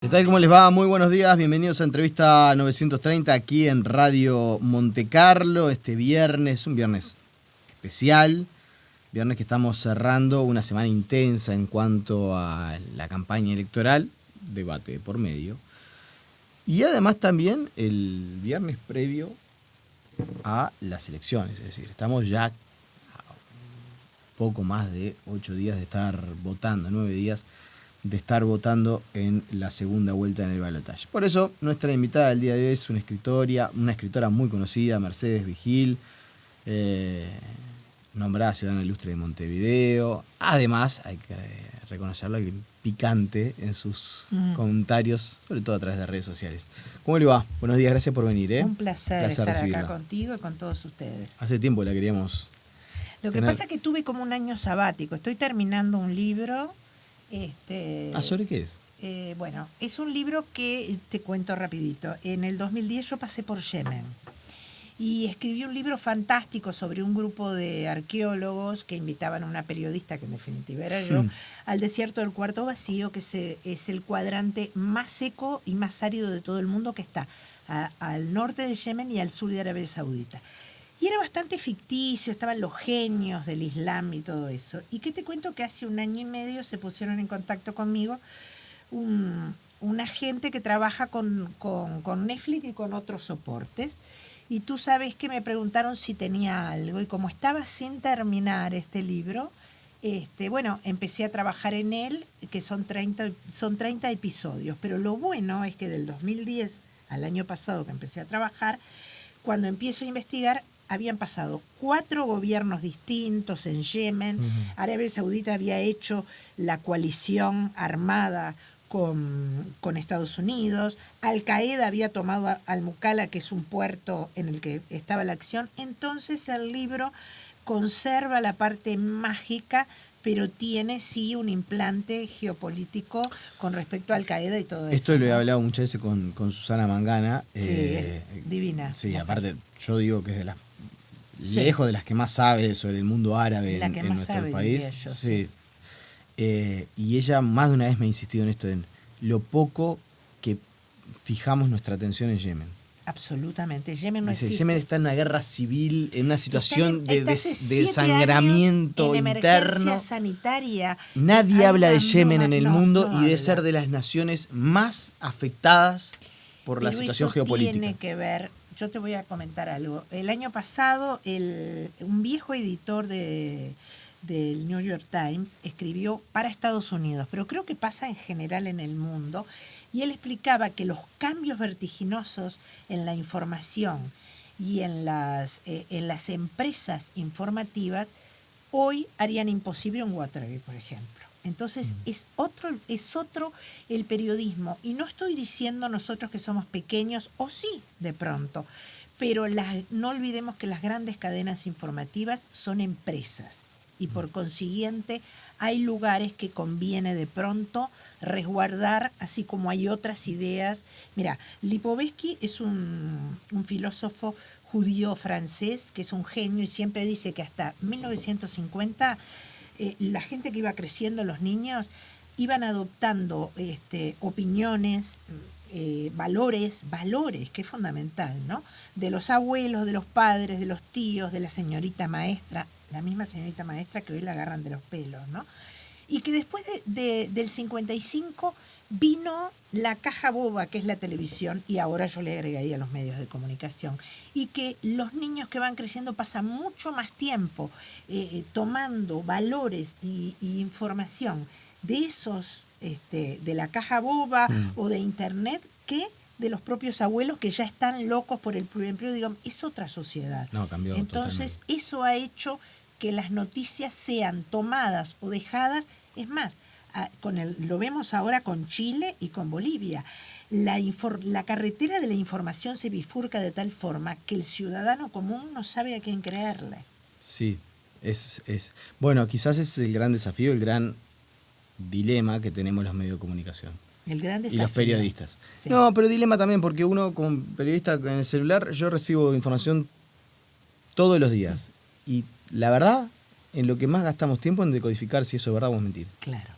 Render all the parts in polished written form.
¿Qué tal? ¿Cómo les va? Muy buenos días, bienvenidos a Entrevista 930 aquí en Radio Monte Carlo. Este viernes, un viernes especial, viernes que estamos cerrando una semana intensa en cuanto a la campaña electoral, debate de por medio. Y además también el viernes previo a las elecciones, es decir, estamos ya a poco más de 8 días de estar votando, 9 días de estar votando en la segunda vuelta en el balotaje. Por eso, nuestra invitada del día de hoy es una escritora muy conocida, Mercedes Vigil, nombrada Ciudadana Ilustre de Montevideo. Además, hay que reconocerlo, alguien picante en sus comentarios, sobre todo a través de redes sociales. ¿Cómo le va? Buenos días, gracias por venir. Un placer estar recibirla. acá contigo y con todos ustedes. Hace tiempo la queríamos Lo que pasa es que tuve como un año sabático. Estoy terminando un libro. ¿Sobre qué es? Bueno, es un libro que te cuento rapidito. En el 2010 yo pasé por Yemen y escribí un libro fantástico sobre un grupo de arqueólogos que invitaban a una periodista, que en definitiva era yo, al desierto del Cuarto Vacío, que es el cuadrante más seco y más árido de todo el mundo, que está al norte de Yemen y al sur de Arabia Saudita. Y era bastante ficticio, estaban los genios del Islam y todo eso. Y que te cuento que hace un año y medio se pusieron en contacto conmigo una gente que trabaja con Netflix y con otros soportes. Y tú sabes que me preguntaron si tenía algo. Y como estaba sin terminar este libro, bueno, empecé a trabajar en él, que son 30 episodios. Pero lo bueno es que del 2010 al año pasado que empecé a trabajar, cuando empiezo a investigar, habían pasado 4 gobiernos distintos en Yemen. Arabia Saudita había hecho la coalición armada con Estados Unidos. Al-Qaeda había tomado Al-Mukalla, que es un puerto en el que estaba la acción. Entonces el libro conserva la parte mágica, pero tiene sí un implante geopolítico con respecto a Al-Qaeda y todo eso. Esto lo he hablado muchas veces con Susana Mangana. Sí, es divina. Sí, aparte yo digo que es de las lejos de las que más sabe sobre el mundo árabe en nuestro país. Yo, sí. Y ella más de una vez me ha insistido en esto, en lo poco que fijamos nuestra atención en Yemen. Absolutamente. Yemen no existe. Yemen está en una guerra civil, en una situación de desangramiento en interno. Sanitaria. Nadie habla de Yemen en el mundo y debe ser de las naciones más afectadas por la situación geopolítica. Tiene que ver. Yo te voy a comentar algo. El año pasado, un viejo editor del New York Times escribió para Estados Unidos, pero creo que pasa en general en el mundo, y él explicaba que los cambios vertiginosos en la información y en las empresas informativas hoy harían imposible un Watergate, por ejemplo. Entonces es otro el periodismo, y no estoy diciendo nosotros que somos pequeños, o sí, de pronto, pero no olvidemos que las grandes cadenas informativas son empresas, y por consiguiente hay lugares que conviene de pronto resguardar, así como hay otras ideas. Mira, Lipovetsky es un filósofo judío francés que es un genio y siempre dice que hasta 1950 la gente que iba creciendo, los niños, iban adoptando opiniones, valores, que es fundamental, ¿no? De los abuelos, de los padres, de los tíos, de la señorita maestra, la misma señorita maestra que hoy la agarran de los pelos, ¿no? Y que después del 55 vino la caja boba, que es la televisión, y ahora yo le agregaría los medios de comunicación, y que los niños que van creciendo pasan mucho más tiempo tomando valores y información de esos, de la caja boba o de internet, que de los propios abuelos que ya están locos por el pluriempleo. Digamos, es otra sociedad. No, cambió. Entonces, totalmente. Eso ha hecho que las noticias sean tomadas o dejadas. Es más, lo vemos ahora con Chile y con Bolivia. La carretera de la información se bifurca de tal forma que el ciudadano común no sabe a quién creerle. Sí, bueno, quizás es el gran desafío, el gran dilema que tenemos los medios de comunicación. El gran desafío. Y los periodistas. Sí. No, pero dilema también, porque uno como periodista en el celular, yo recibo información todos los días. Y la verdad, en lo que más gastamos tiempo en decodificar si eso es verdad o es mentira. Claro.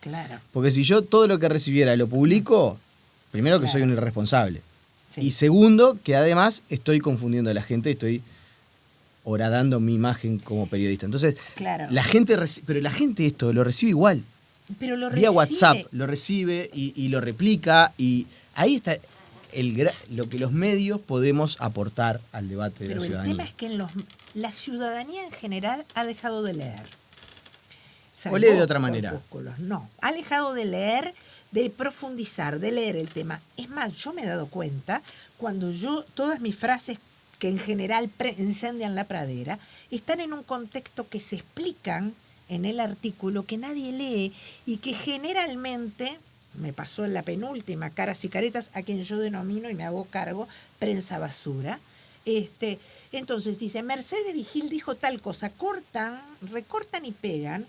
Claro. Porque si yo todo lo que recibiera lo publico, primero que soy un irresponsable. Sí. Y segundo, que además estoy confundiendo a la gente, estoy horadando mi imagen como periodista. Entonces, Claro. pero la gente esto lo recibe igual. Pero lo Vía recibe. WhatsApp lo recibe y lo replica, y ahí está lo que los medios podemos aportar al debate de Pero la el ciudadanía. tema es que la ciudadanía en general ha dejado de leer. O lee de otra manera. Corpúsculos. No, ha dejado de leer, de profundizar, de leer el tema. Es más, yo me he dado cuenta cuando todas mis frases que en general incendian la pradera, están en un contexto que se explican en el artículo, que nadie lee y que generalmente, me pasó en la penúltima, Caras y Caretas, a quien yo denomino y me hago cargo, prensa basura. Entonces dice, Mercedes Vigil dijo tal cosa, recortan y pegan,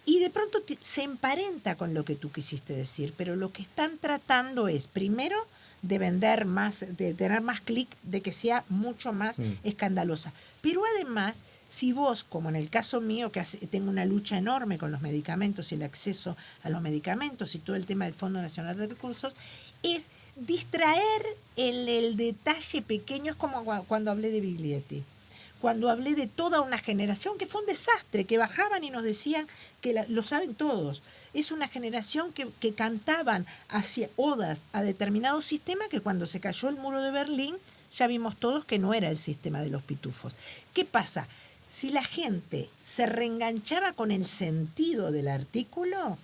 y de pronto se emparenta con lo que tú quisiste decir, pero lo que están tratando es, primero, de vender más, de tener más clic, de que sea mucho más escandalosa. Pero además, si vos, como en el caso mío, que tengo una lucha enorme con los medicamentos y el acceso a los medicamentos y todo el tema del Fondo Nacional de Recursos, es distraer el detalle pequeño, es como cuando hablé de Biglietti. Cuando hablé de toda una generación que fue un desastre, que bajaban y nos decían que lo saben todos. Es una generación que cantaban hacia odas a determinado sistema que cuando se cayó el muro de Berlín ya vimos todos que no era el sistema de los pitufos. ¿Qué pasa? Si la gente se reenganchaba con el sentido del artículo,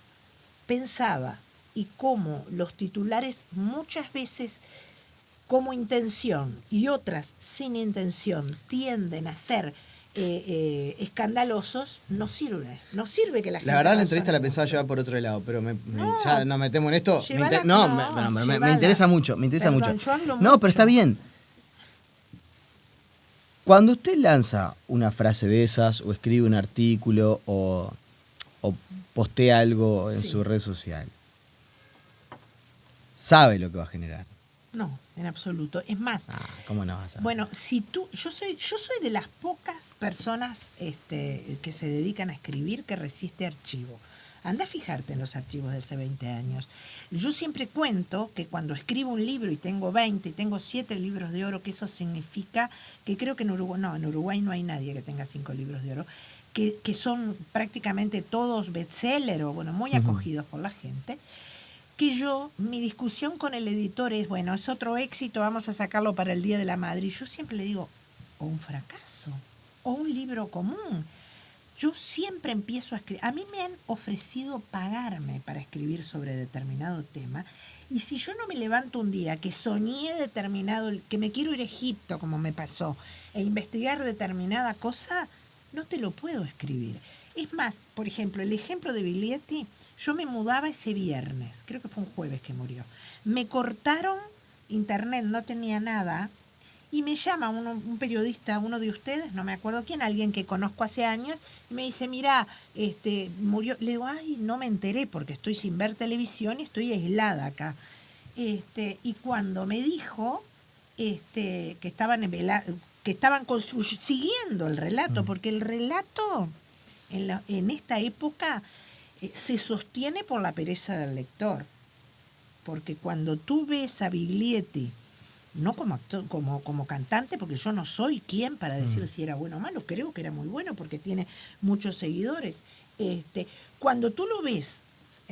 pensaba, y cómo los titulares muchas veces como intención y otras sin intención tienden a ser escandalosos, no sirve. No sirve que la gente... La verdad, la entrevista la razone pensaba mucho. llevar por otro lado, pero No, ya nos metemos en esto. llévala, Me llévala. interesa mucho, Perdón, yo hablo No, mucho. pero está bien. Cuando usted lanza una frase de esas, o escribe un artículo, o postea algo en su red social, sabe lo que va a generar. No, en absoluto. Es más, ¿Cómo no vas a saber? bueno, yo soy de las pocas personas que se dedican a escribir que resiste archivo. Anda a fijarte en los archivos de hace 20 años. Yo siempre cuento que cuando escribo un libro y tengo 20 y tengo 7 libros de oro, que eso significa que creo que en Uruguay no hay nadie que tenga 5 libros de oro, que son prácticamente todos bestseller o muy acogidos por la gente, que mi discusión con el editor es, bueno, es otro éxito, vamos a sacarlo para el Día de la Madre. Y yo siempre le digo, o un fracaso, o un libro común. Yo siempre empiezo a escribir. A mí me han ofrecido pagarme para escribir sobre determinado tema. Y si yo no me levanto un día que soñé que me quiero ir a Egipto, como me pasó, e investigar determinada cosa, no te lo puedo escribir. Es más, por ejemplo, el ejemplo de Biglietti, yo me mudaba ese viernes, creo que fue un jueves que murió. Me cortaron internet, no tenía nada. Y me llama un periodista, uno de ustedes, no me acuerdo quién, alguien que conozco hace años, y me dice, mira, murió. Le digo, ay, no me enteré porque estoy sin ver televisión y estoy aislada acá. Y cuando me dijo que estaban siguiendo el relato, porque el relato en esta época se sostiene por la pereza del lector. Porque cuando tú ves a Biglietti, no como actor, como cantante, porque yo no soy quien para decir si era bueno o malo, creo que era muy bueno porque tiene muchos seguidores. Cuando tú lo ves,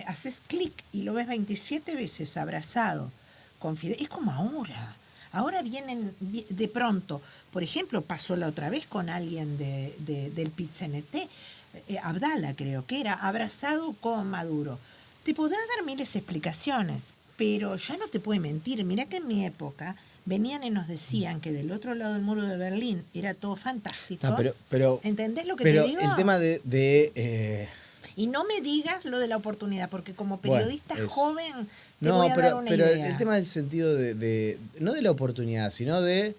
haces clic y lo ves 27 veces abrazado con Fidel, es como ahora vienen de pronto, por ejemplo, pasó la otra vez con alguien del PIT-CNT, Abdala creo que era, abrazado con Maduro. Te podrá dar miles de explicaciones, pero ya no te puede mentir. Mirá que en mi época venían y nos decían que del otro lado del muro de Berlín era todo fantástico. Pero ¿entendés lo que te digo? El tema de Y no me digas lo de la oportunidad, porque como periodista joven te no, voy a dar una idea. El tema del sentido no de la oportunidad, sino el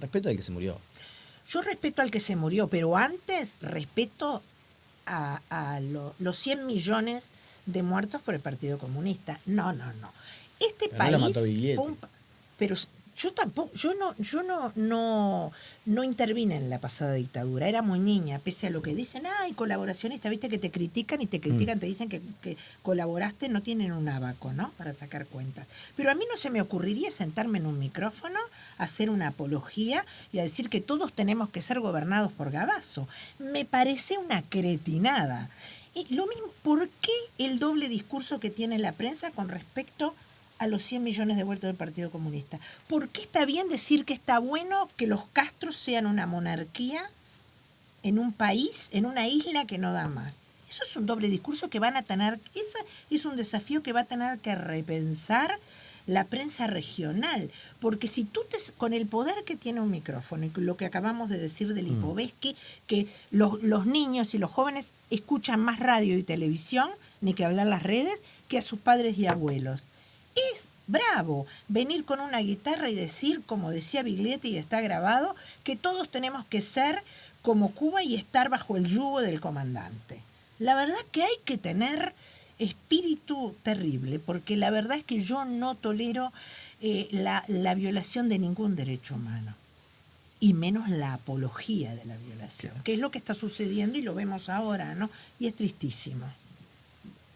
respeto al que se murió. Yo respeto al que se murió, pero antes respeto a los 100 millones de muertos por el Partido Comunista. No. Este Pero país no lo mató Biglietti. pero Yo tampoco, no intervine en la pasada dictadura, era muy niña, pese a lo que dicen, ay, colaboracionista, viste que te critican y te critican, te dicen que colaboraste, no tienen un abaco, ¿no? Para sacar cuentas. Pero a mí no se me ocurriría sentarme en un micrófono, hacer una apología y a decir que todos tenemos que ser gobernados por Gabazo. Me parece una cretinada. Y lo mismo, ¿por qué el doble discurso que tiene la prensa con respecto a los 100 millones de vueltos del Partido Comunista? ¿Por qué está bien decir que está bueno que los Castros sean una monarquía en un país, en una isla que no da más? Eso es un doble discurso que van a tener, ese es un desafío que va a tener que repensar la prensa regional, porque si tú con el poder que tiene un micrófono y lo que acabamos de decir del Lipovetsky, que los niños y los jóvenes escuchan más radio y televisión, ni que hablar las redes, que a sus padres y abuelos. Es bravo venir con una guitarra y decir, como decía Biglietti y está grabado, que todos tenemos que ser como Cuba y estar bajo el yugo del comandante. La verdad que hay que tener espíritu terrible, porque la verdad es que yo no tolero la violación de ningún derecho humano, y menos la apología de la violación, que es lo que está sucediendo y lo vemos ahora, ¿no? Y es tristísimo.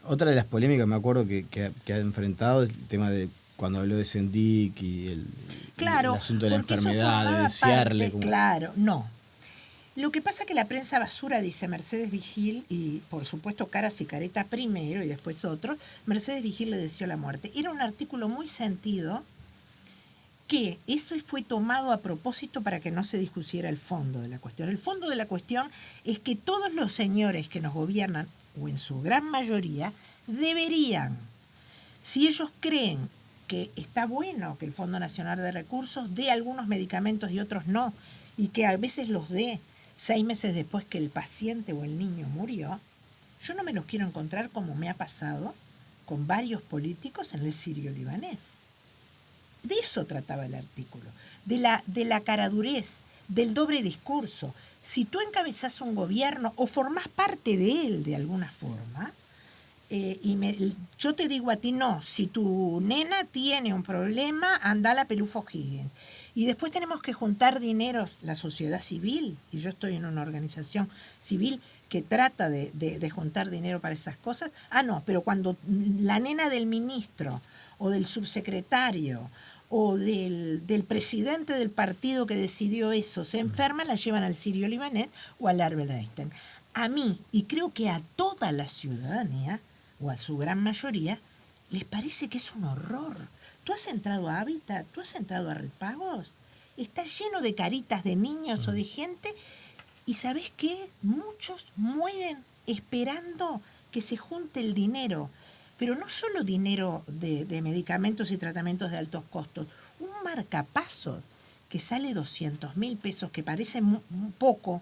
Otra de las polémicas, me acuerdo, que ha enfrentado es el tema de cuando habló de Sendik y el asunto de la enfermedad, de desearle. Claro, no. Lo que pasa es que la prensa basura dice Mercedes Vigil, y por supuesto Caras y Caretas primero y después otros, Mercedes Vigil le deseó la muerte. Era un artículo muy sentido, que eso fue tomado a propósito para que no se discutiera el fondo de la cuestión. El fondo de la cuestión es que todos los señores que nos gobiernan, o en su gran mayoría, deberían, si ellos creen que está bueno que el Fondo Nacional de Recursos dé algunos medicamentos y otros no, y que a veces los dé 6 meses después que el paciente o el niño murió, yo no me los quiero encontrar como me ha pasado con varios políticos en el sirio-libanés. De eso trataba el artículo, de la caradurez, del doble discurso. Si tú encabezás un gobierno o formás parte de él de alguna forma, yo te digo a ti, no, si tu nena tiene un problema, anda a la Pelufo Higgins. Y después tenemos que juntar dinero, la sociedad civil, y yo estoy en una organización civil que trata de juntar dinero para esas cosas. Ah, no, pero cuando la nena del ministro o del subsecretario o del presidente del partido que decidió eso se enferma, la llevan al sirio-libanés o al Albert Einstein. A mí, y creo que a toda la ciudadanía, o a su gran mayoría, les parece que es un horror. ¿Tú has entrado a Hábitat? ¿Tú has entrado a Red Pagos? Está lleno de caritas de niños o de gente, y ¿sabés qué? Muchos mueren esperando que se junte el dinero. Pero no solo dinero de medicamentos y tratamientos de altos costos, un marcapasos que sale 200.000 pesos, que parece poco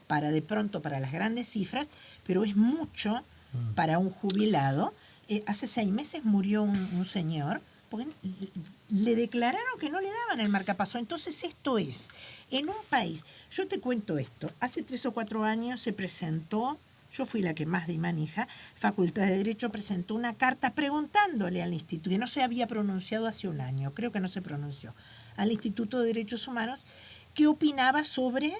para de pronto para las grandes cifras, pero es mucho para un jubilado. Hace 6 meses murió un señor porque le declararon que no le daban el marcapaso. Entonces esto es, en un país, yo te cuento esto, hace 3 o 4 años se presentó, yo fui la que más di manija, Facultad de Derecho presentó una carta preguntándole al instituto, que no se había pronunciado hace un año, creo que no se pronunció, al Instituto de Derechos Humanos, qué opinaba sobre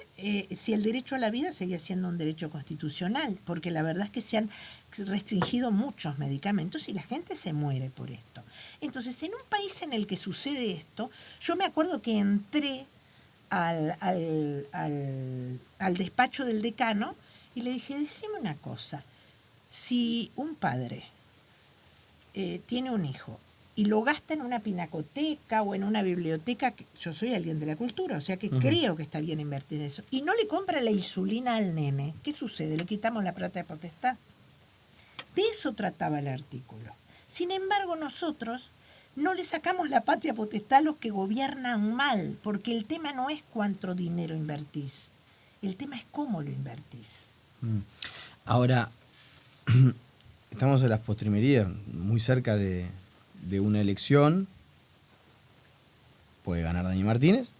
si el derecho a la vida seguía siendo un derecho constitucional, porque la verdad es que se han restringido muchos medicamentos y la gente se muere por esto. Entonces, en un país en el que sucede esto, yo me acuerdo que entré al despacho del decano y le dije, decime una cosa, si un padre tiene un hijo y lo gasta en una pinacoteca o en una biblioteca, yo soy alguien de la cultura, o sea que creo que está bien invertir en eso, y no le compra la insulina al nene, ¿qué sucede? ¿Le quitamos la plata de potestad? De eso trataba el artículo. Sin embargo, nosotros no le sacamos la patria potestad a los que gobiernan mal, porque el tema no es cuánto dinero invertís, el tema es cómo lo invertís. Ahora, estamos en las postrimerías, muy cerca de una elección. Puede ganar Dani Martínez,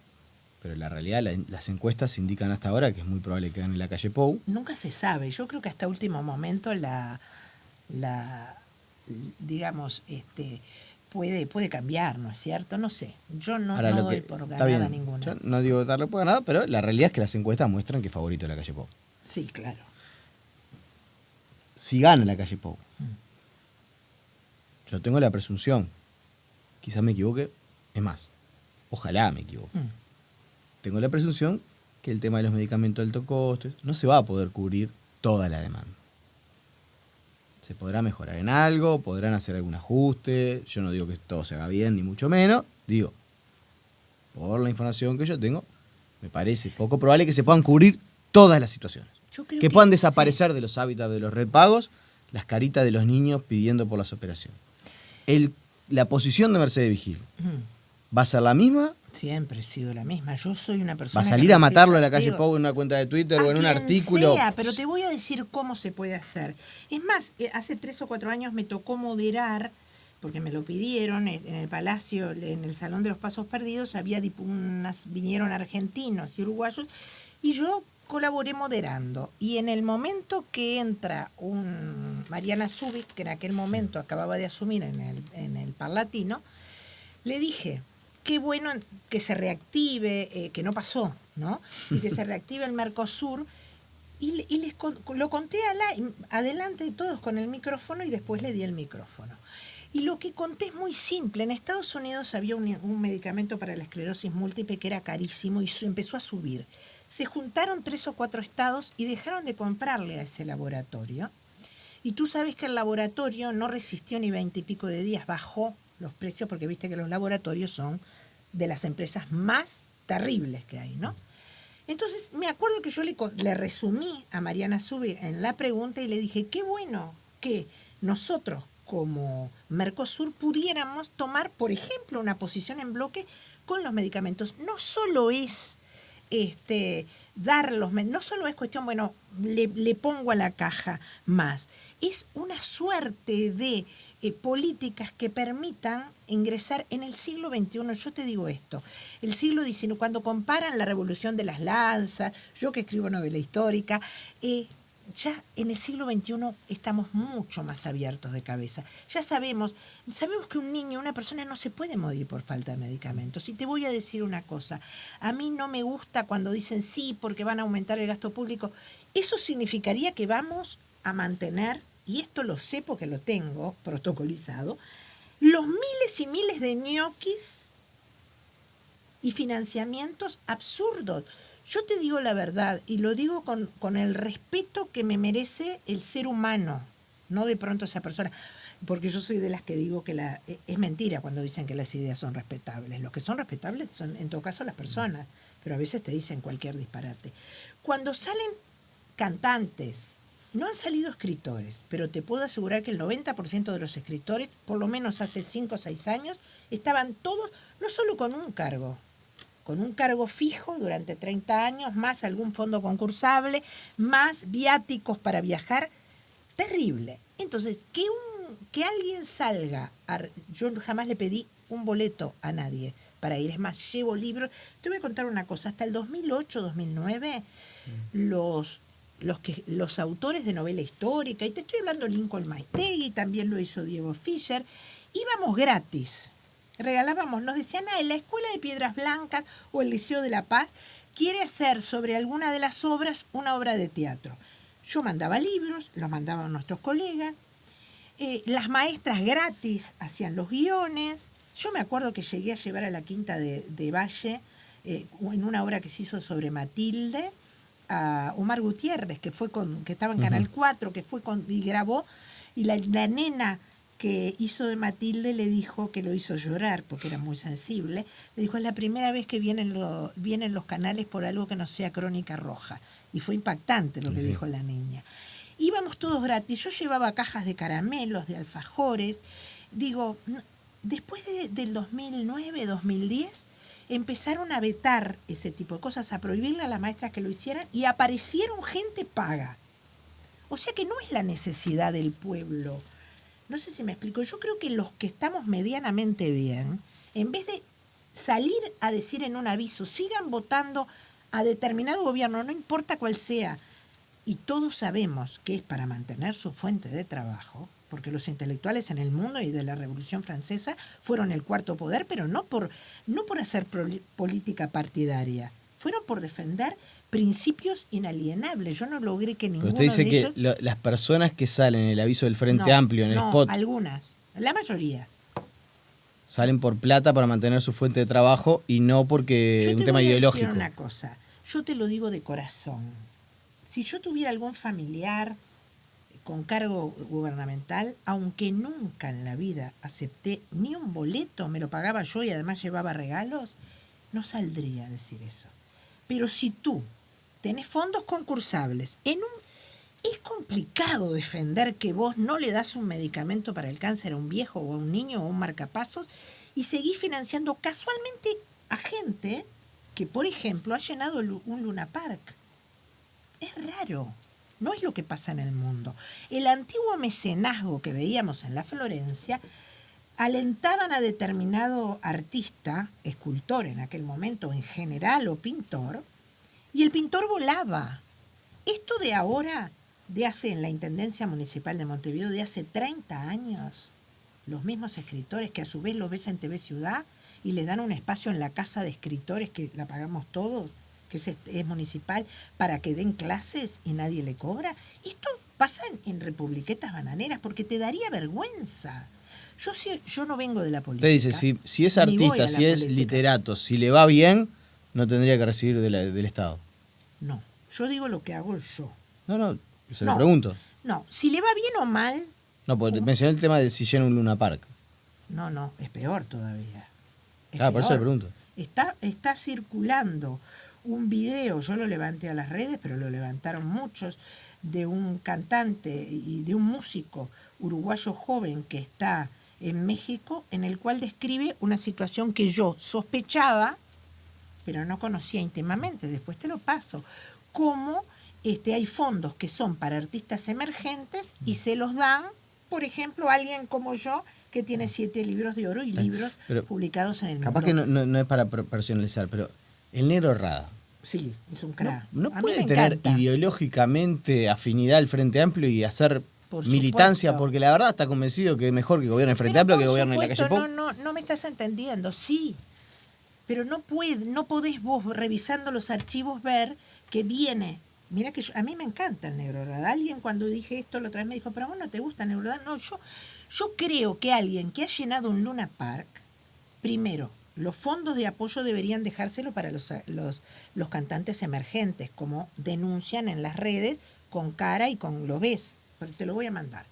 pero en la realidad las encuestas indican hasta ahora que es muy probable que gane la calle Pou. Nunca se sabe. Yo creo que hasta último momento digamos, puede cambiar, ¿no es cierto? No sé, yo no Ahora, doy por ganada ninguna. Yo no digo darle por ganada, pero la realidad es que las encuestas muestran que es favorito de la calle Pou. Sí, claro. Si gana la calle Pou, yo tengo la presunción, quizás me equivoque, es más, ojalá me equivoque. Tengo la presunción que el tema de los medicamentos de alto costo no se va a poder cubrir toda la demanda. Se podrá mejorar en algo, podrán hacer algún ajuste. Yo no digo que todo se haga bien, ni mucho menos. Digo, por la información que yo tengo, me parece poco probable que se puedan cubrir todas las situaciones. Yo creo Que puedan desaparecer de los hábitats de los repagos las caritas de los niños pidiendo por las operaciones. La posición de Mercedes Vigil va a ser la misma. Siempre he sido la misma. Yo soy una persona. ¿Va a salir a matarlo a la calle Pou en una cuenta de Twitter o en un artículo? Pero te voy a decir cómo se puede hacer. Es más, hace 3 o 4 años me tocó moderar, porque me lo pidieron en el Palacio, en el Salón de los Pasos Perdidos, vinieron argentinos y uruguayos, y yo colaboré moderando. Y en el momento que entra Mariana Zubik, que en aquel momento acababa de asumir en el Parlatino, le dije: qué bueno que se reactive, que no pasó, ¿no? Y que se reactive el Mercosur. Y lo conté adelante de todos con el micrófono y después le di el micrófono. Y lo que conté es muy simple. En Estados Unidos había un medicamento para la esclerosis múltiple que era carísimo y empezó a subir. Se juntaron 3 o 4 estados y dejaron de comprarle a ese laboratorio. Y tú sabes que el laboratorio no resistió ni 20 y pico de días, bajó los precios, porque viste que los laboratorios son de las empresas más terribles que hay, ¿no? Entonces, me acuerdo que yo le resumí a Mariana Zubik en la pregunta y le dije: qué bueno que nosotros, como Mercosur, pudiéramos tomar, por ejemplo, una posición en bloque con los medicamentos. No solo es no solo es cuestión, bueno, le pongo a la caja más, es una suerte de políticas que permitan ingresar en el siglo XXI. Yo te digo esto, el siglo XIX, cuando comparan la revolución de las lanzas, yo que escribo novela histórica, ya en el siglo XXI estamos mucho más abiertos de cabeza. Ya sabemos que un niño, una persona no se puede morir por falta de medicamentos. Y te voy a decir una cosa, a mí no me gusta cuando dicen sí porque van a aumentar el gasto público. Eso significaría que vamos a mantener, y esto lo sé porque lo tengo protocolizado, los miles y miles de ñoquis y financiamientos absurdos. Yo te digo la verdad, y lo digo con el respeto que me merece el ser humano, no de pronto esa persona, porque yo soy de las que digo que es mentira cuando dicen que las ideas son respetables. Los que son respetables son, en todo caso, las personas, pero a veces te dicen cualquier disparate. Cuando salen cantantes, no han salido escritores, pero te puedo asegurar que el 90% de los escritores, por lo menos hace 5 o 6 años, estaban todos, no solo con un cargo fijo durante 30 años, más algún fondo concursable, más viáticos para viajar. Terrible. Entonces, que alguien salga, yo jamás le pedí un boleto a nadie para ir, es más, llevo libros. Te voy a contar una cosa, hasta el 2008, 2009, los autores de novela histórica, y te estoy hablando de Lincoln Maistegui, también lo hizo Diego Fischer, íbamos gratis. Regalábamos, nos decían: la Escuela de Piedras Blancas o el Liceo de La Paz quiere hacer sobre alguna de las obras una obra de teatro. Yo mandaba libros, los mandaban nuestros colegas, las maestras gratis hacían los guiones. Yo me acuerdo que llegué a llevar a la Quinta de Valle, en una obra que se hizo sobre Matilde, a Omar Gutiérrez, que estaba en Canal 4, y grabó, y la nena que hizo de Matilde le dijo que lo hizo llorar porque era muy sensible. Le dijo: es la primera vez que vienen los canales por algo que no sea Crónica Roja. Y fue impactante lo que dijo la niña. Íbamos todos gratis. Yo llevaba cajas de caramelos, de alfajores. Digo, después del 2009, 2010, empezaron a vetar ese tipo de cosas, a prohibirle a las maestras que lo hicieran, y aparecieron gente paga. O sea que no es la necesidad del pueblo. No sé si me explico. Yo creo que los que estamos medianamente bien, en vez de salir a decir en un aviso, sigan votando a determinado gobierno, no importa cuál sea, y todos sabemos que es para mantener su fuente de trabajo, porque los intelectuales en el mundo y de la Revolución Francesa fueron el cuarto poder, pero no por hacer política partidaria, fueron por defender principios inalienables. Yo no logré que Pero ninguno usted dice de que ellos... las personas que salen en el aviso del Frente Amplio, en el no, spot, algunas, la mayoría. salen por plata para mantener su fuente de trabajo y no porque un tema ideológico. Yo te voy a decir una cosa, yo te lo digo de corazón. Si yo tuviera algún familiar con cargo gubernamental, aunque nunca en la vida acepté ni un boleto, me lo pagaba yo y además llevaba regalos, no saldría a decir eso. Pero si tú tenés fondos concursables, es complicado defender que vos no le das un medicamento para el cáncer a un viejo o a un niño o a un marcapasos y seguís financiando casualmente a gente que, por ejemplo, ha llenado un Luna Park. Es raro. No es lo que pasa en el mundo. El antiguo mecenazgo que veíamos en la Florencia alentaban a determinado artista, escultor en aquel momento en general o pintor, y el pintor volaba. Esto de ahora, en la Intendencia Municipal de Montevideo, de hace 30 años, los mismos escritores que a su vez los ves en TV Ciudad y les dan un espacio en la casa de escritores que la pagamos todos, que es municipal, para que den clases y nadie le cobra. Esto pasa en republiquetas bananeras porque te daría vergüenza. Yo no vengo de la política. Usted dice, si es artista, si es literato, si le va bien, no tendría que recibir del Estado. No, yo digo lo que hago yo. No, se lo pregunto. No, si le va bien o mal... No, porque mencioné el tema de si llena un Luna Park. No, es peor todavía. Por eso le pregunto. Está circulando un video, yo lo levanté a las redes, pero lo levantaron muchos, de un cantante y de un músico uruguayo joven que está en México, en el cual describe una situación que yo sospechaba, pero no conocía íntimamente, después te lo paso, cómo hay fondos que son para artistas emergentes y se los dan, por ejemplo, a alguien como yo, que tiene 7 libros de oro y libros publicados en el mundo. Capaz que no es para personalizar, pero el Negro Rada. Sí, es un crack. No puede tener encanta. Ideológicamente afinidad al Frente Amplio y hacer militancia, porque la verdad está convencido que es mejor que gobierne el Frente Amplio que gobierne en la calle Pou. No me estás entendiendo, sí. Pero no podés vos, revisando los archivos, ver que viene. Mira que a mí me encanta el Negro Rada. Alguien cuando dije esto la otra vez me dijo, pero a vos no te gusta el Negro Rada. No, yo creo que alguien que ha llenado un Luna Park, primero, los fondos de apoyo deberían dejárselo para los cantantes emergentes, como denuncian en las redes, con cara y con lo ves. Pero te lo voy a mandar.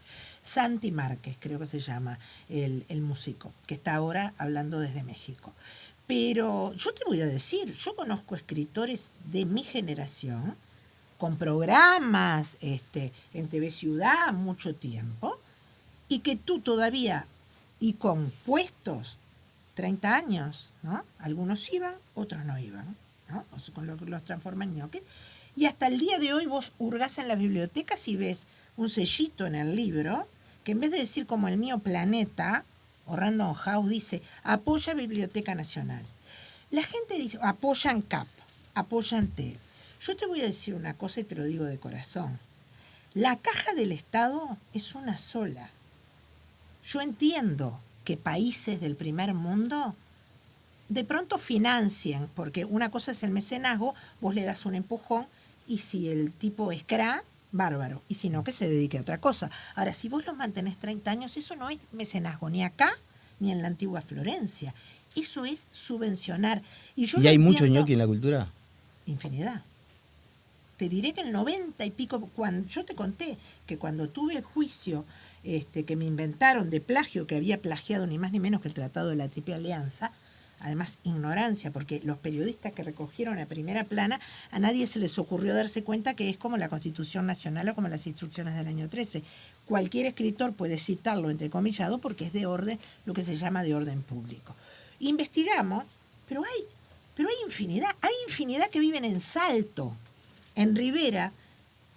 Santi Márquez, creo que se llama el músico, que está ahora hablando desde México. Pero yo te voy a decir, yo conozco escritores de mi generación, con programas en TV Ciudad mucho tiempo, y que tú todavía, y con puestos, 30 años, ¿no? Algunos iban, otros no iban, ¿no? O sea, con los transforman en ñoquis. Y hasta el día de hoy vos hurgás en las bibliotecas y ves un sellito en el libro, que en vez de decir como el mío Planeta, o Random House, dice, apoya Biblioteca Nacional. La gente dice, apoyan CAP, apoyan TEL. Yo te voy a decir una cosa y te lo digo de corazón. La caja del Estado es una sola. Yo entiendo que países del primer mundo de pronto financian, porque una cosa es el mecenazgo, vos le das un empujón y si el tipo es cra, bárbaro, y si no, que se dedique a otra cosa. Ahora, si vos los mantenés 30 años, eso no es mecenazgo ni acá ni en la antigua Florencia. Eso es subvencionar. ¿Y hay mucho ñoqui en la cultura? Infinidad. Te diré que el 90 y pico, cuando yo te conté que cuando tuve el juicio que me inventaron de plagio, que había plagiado ni más ni menos que el Tratado de la Triple Alianza, además ignorancia, porque los periodistas que recogieron a primera plana, a nadie se les ocurrió darse cuenta que es como la Constitución Nacional o como las instrucciones del año 13. Cualquier escritor puede citarlo entrecomillado porque es de orden, lo que se llama de orden público. Investigamos, pero hay infinidad que viven en Salto. En Rivera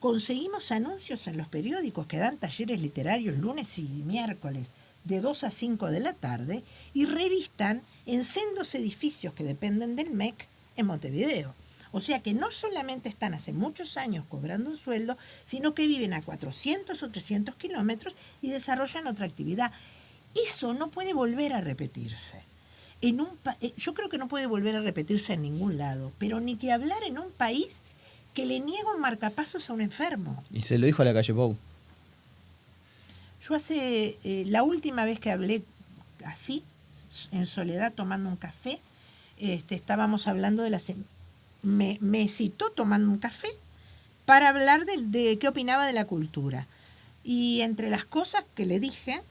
conseguimos anuncios en los periódicos que dan talleres literarios lunes y miércoles de 2 a 5 de la tarde y revistan en sendos edificios que dependen del MEC en Montevideo. O sea que no solamente están hace muchos años cobrando un sueldo, sino que viven a 400 o 300 kilómetros y desarrollan otra actividad. Eso no puede volver a repetirse. Yo creo que no puede volver a repetirse en ningún lado, pero ni que hablar en un país que le niega un marcapasos a un enfermo. Y se lo dijo a la calle Pou. Yo la última vez que hablé así, en soledad, tomando un café, estábamos hablando me citó tomando un café para hablar de qué opinaba de la cultura. Y entre las cosas que le dije,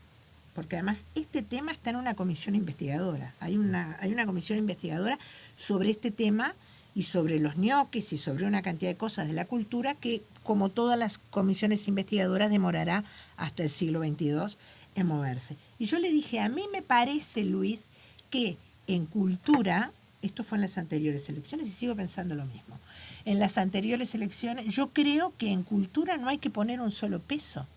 porque además este tema está en una comisión investigadora, hay una comisión investigadora sobre este tema y sobre los ñoquis y sobre una cantidad de cosas de la cultura que, como todas las comisiones investigadoras, demorará hasta el siglo XXII en moverse. Y yo le dije, a mí me parece, Luis, que en cultura, esto fue en las anteriores elecciones y sigo pensando lo mismo, en las anteriores elecciones yo creo que en cultura no hay que poner un solo peso,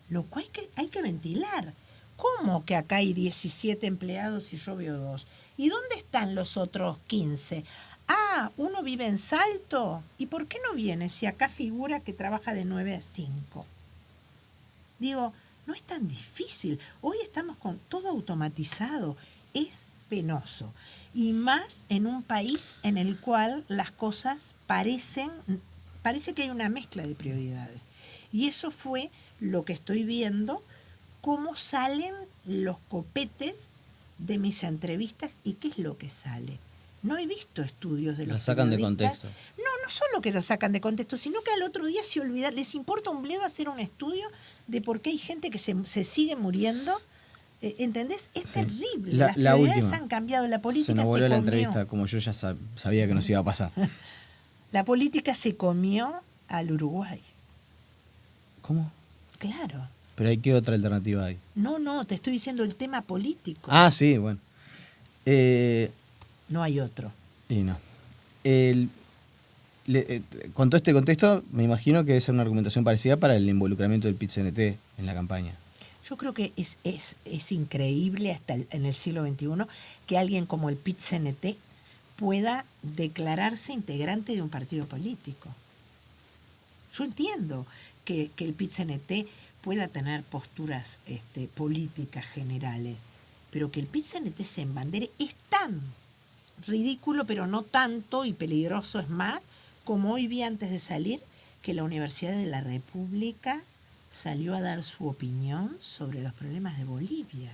lo cual hay que ventilar. ¿Cómo que acá hay 17 empleados y yo veo 2? ¿Y dónde están los otros 15? Ah, uno vive en Salto. ¿Y por qué no viene si acá figura que trabaja de 9 a 5? Digo, no es tan difícil. Hoy estamos con todo automatizado. Es penoso. Y más en un país en el cual las cosas parece que hay una mezcla de prioridades. Y eso fue lo que estoy viendo, cómo salen los copetes de mis entrevistas y qué es lo que sale. No he visto estudios de los Lo sacan de periodistas. contexto. No solo que lo sacan de contexto, sino que al otro día se olvidan. Les importa un bledo hacer un estudio de por qué hay gente que se sigue muriendo. ¿Entendés? Es terrible. Las prioridades última. han cambiado. La política se nos se volvió la comió. entrevista, como yo ya sabía que nos iba a pasar. La política se comió al Uruguay. ¿Cómo? Claro. Pero hay qué otra alternativa hay. No, te estoy diciendo el tema político. Ah, sí, bueno. No hay otro. Y no. Con todo este contexto, me imagino que debe ser una argumentación parecida para el involucramiento del PIT-CNT en la campaña. Yo creo que es increíble hasta en el siglo XXI que alguien como el PIT-CNT pueda declararse integrante de un partido político. Yo entiendo que el PIT-CNT pueda tener posturas políticas generales, pero que el PIT-CNT se embandere es tan ridículo, pero no tanto, y peligroso es más, como hoy vi antes de salir que la Universidad de la República salió a dar su opinión sobre los problemas de Bolivia.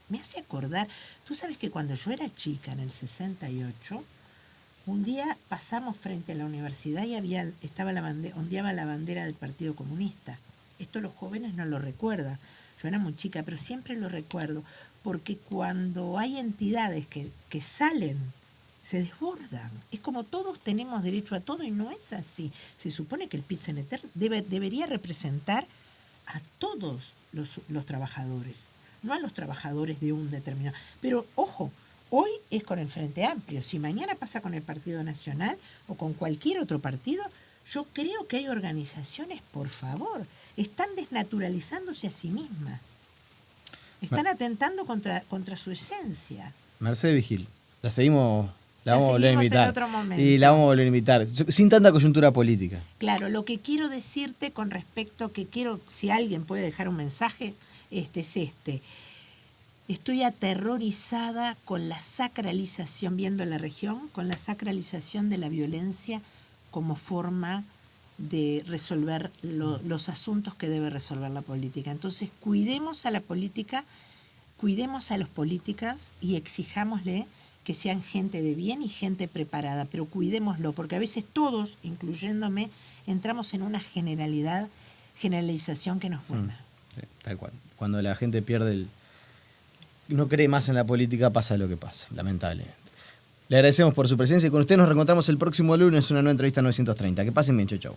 Me hace acordar, tú sabes que cuando yo era chica, en el 68, un día pasamos frente a la universidad y ondeaba la bandera del Partido Comunista. Esto los jóvenes no lo recuerdan. Yo era muy chica, pero siempre lo recuerdo, porque cuando hay entidades que salen, se desbordan. Es como todos tenemos derecho a todo y no es así. Se supone que el PIT-CNT debería representar a todos los trabajadores, no a los trabajadores de un determinado. Pero, ojo, hoy es con el Frente Amplio. Si mañana pasa con el Partido Nacional o con cualquier otro partido, yo creo que hay organizaciones, por favor, están desnaturalizándose a sí mismas. Están atentando contra su esencia. Mercedes Vigil, la vamos a volver a invitar. En otro momento. Y la vamos a volver a invitar, sin tanta coyuntura política. Claro, lo que quiero decirte con respecto, si alguien puede dejar un mensaje, es este. Estoy aterrorizada con la sacralización, viendo la región, con la sacralización de la violencia como forma de resolver los asuntos que debe resolver la política. Entonces, cuidemos a la política, cuidemos a los políticas y exijámosle que sean gente de bien y gente preparada, pero cuidémoslo, porque a veces todos, incluyéndome, entramos en una generalización que no es buena. Sí, tal cual. Cuando la gente no cree más en la política, pasa lo que pasa, lamentablemente. Le agradecemos por su presencia y con usted nos reencontramos el próximo lunes en una nueva entrevista 930. Que pasen bien, chau.